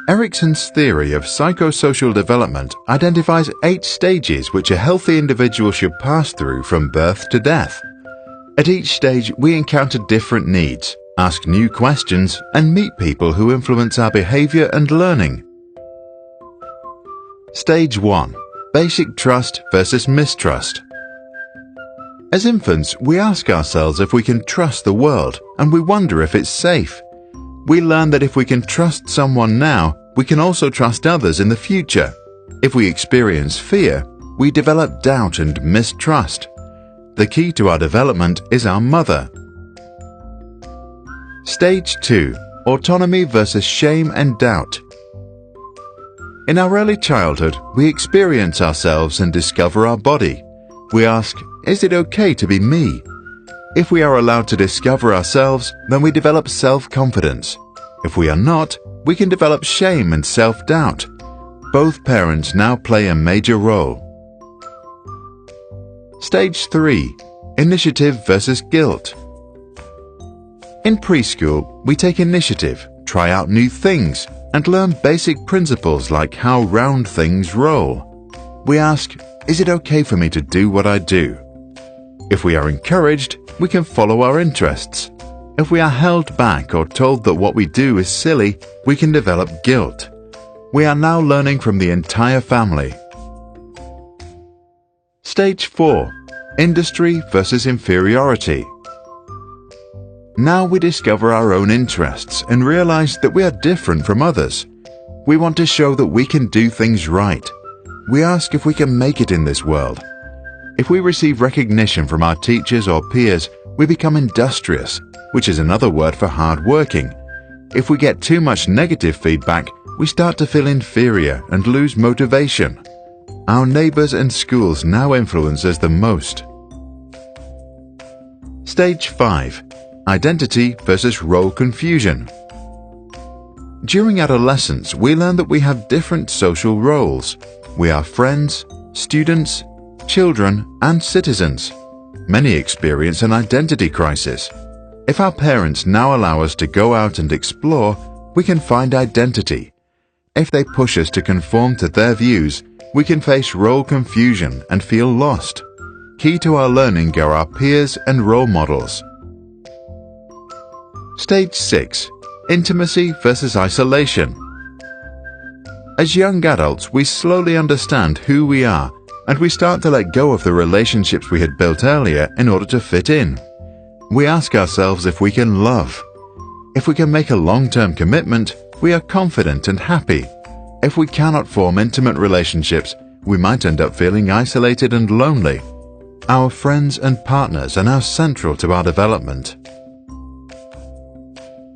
Erikson's theory of psychosocial development identifies 8 stages which a healthy individual should pass through from birth to death. At each stage, we encounter different needs, ask new questions, and meet people who influence our behavior and learning. Stage 1. Basic trust versus mistrust. As infants, we ask ourselves if we can trust the world, and we wonder if it's safe. We learn that if we can trust someone now, we can also trust others in the future. If we experience fear, we develop doubt and mistrust. The key to our development is our mother. Stage 2. Autonomy versus shame and doubt. In our early childhood, we experience ourselves and discover our body. We ask, is it okay to be me? If we are allowed to discover ourselves, then we develop self-confidence. If we are not, we can develop shame and self-doubt. Both parents now play a major role. Stage 3. Initiative versus guilt. In preschool, we take initiative, try out new things, and learn basic principles like how round things roll. We ask, is it okay for me to do what I do? If we are encouraged, we can follow our interests. If we are held back or told that what we do is silly, we can develop guilt. We are now learning from the entire family. Stage 4. Industry versus inferiority. Now we discover our own interests and realize that we are different from others. We want to show that we can do things right. We ask if we can make it in this world. If we receive recognition from our teachers or peers, we become industrious, which is another word for hard-working. If we get too much negative feedback, we start to feel inferior and lose motivation. Our neighbors and schools now influence us the most. Stage 5. Identity versus role confusion. During adolescence, we learn that we have different social roles. We are friends, students, children, and citizens. Many experience an identity crisis. If our parents now allow us to go out and explore, we can find identity. If they push us to conform to their views, we can face role confusion and feel lost. Key to our learning are our peers and role models. Stage 6. Intimacy versus isolation. As young adults, we slowly understand who we are, and we start to let go of the relationships we had built earlier in order to fit in. We ask ourselves if we can love. If we can make a long-term commitment, we are confident and happy. If we cannot form intimate relationships, we might end up feeling isolated and lonely. Our friends and partners are now central to our development.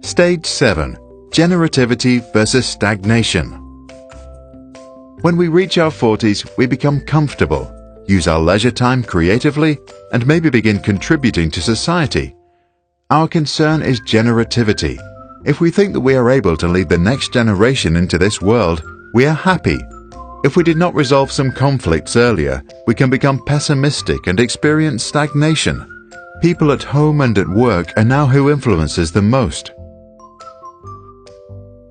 Stage 7. Generativity versus stagnation. When we reach our 40s, we become comfortable, use our leisure time creatively, and maybe begin contributing to society. Our concern is generativity. If we think that we are able to lead the next generation into this world, we are happy. If we did not resolve some conflicts earlier, we can become pessimistic and experience stagnation. People at home and at work are now who influences the most.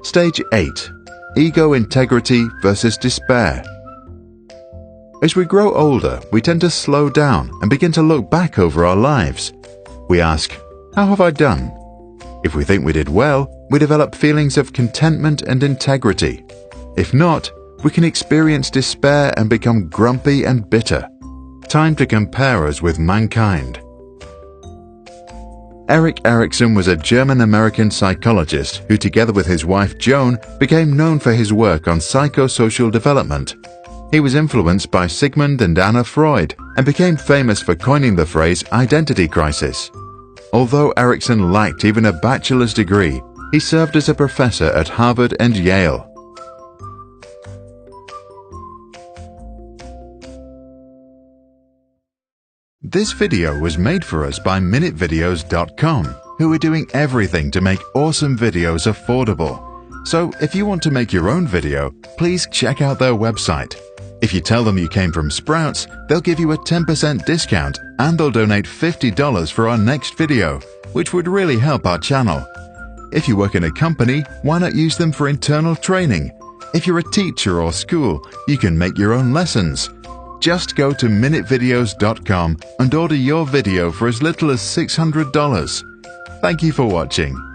Stage 8. Ego integrity versus despair. As we grow older, we tend to slow down and begin to look back over our lives. We ask, how have I done? If we think we did well, we develop feelings of contentment and integrity. If not, we can experience despair and become grumpy and bitter. Time to compare us with mankind. Erikson was a German-American psychologist who, together with his wife Joan, became known for his work on psychosocial development. He was influenced by Sigmund and Anna Freud and became famous for coining the phrase identity crisis. Although Erikson lacked even a bachelor's degree, he served as a professor at Harvard and Yale. This video was made for us by MinuteVideos.com, who are doing everything to make awesome videos affordable. So if you want to make your own video, please check out their website. If you tell them you came from Sprouts, they'll give you a 10% discount and they'll donate $50 for our next video, which would really help our channel. If you work in a company, why not use them for internal training? If you're a teacher or school, you can make your own lessons. Just go to minutevideos.com and order your video for as little as $600. Thank you for watching.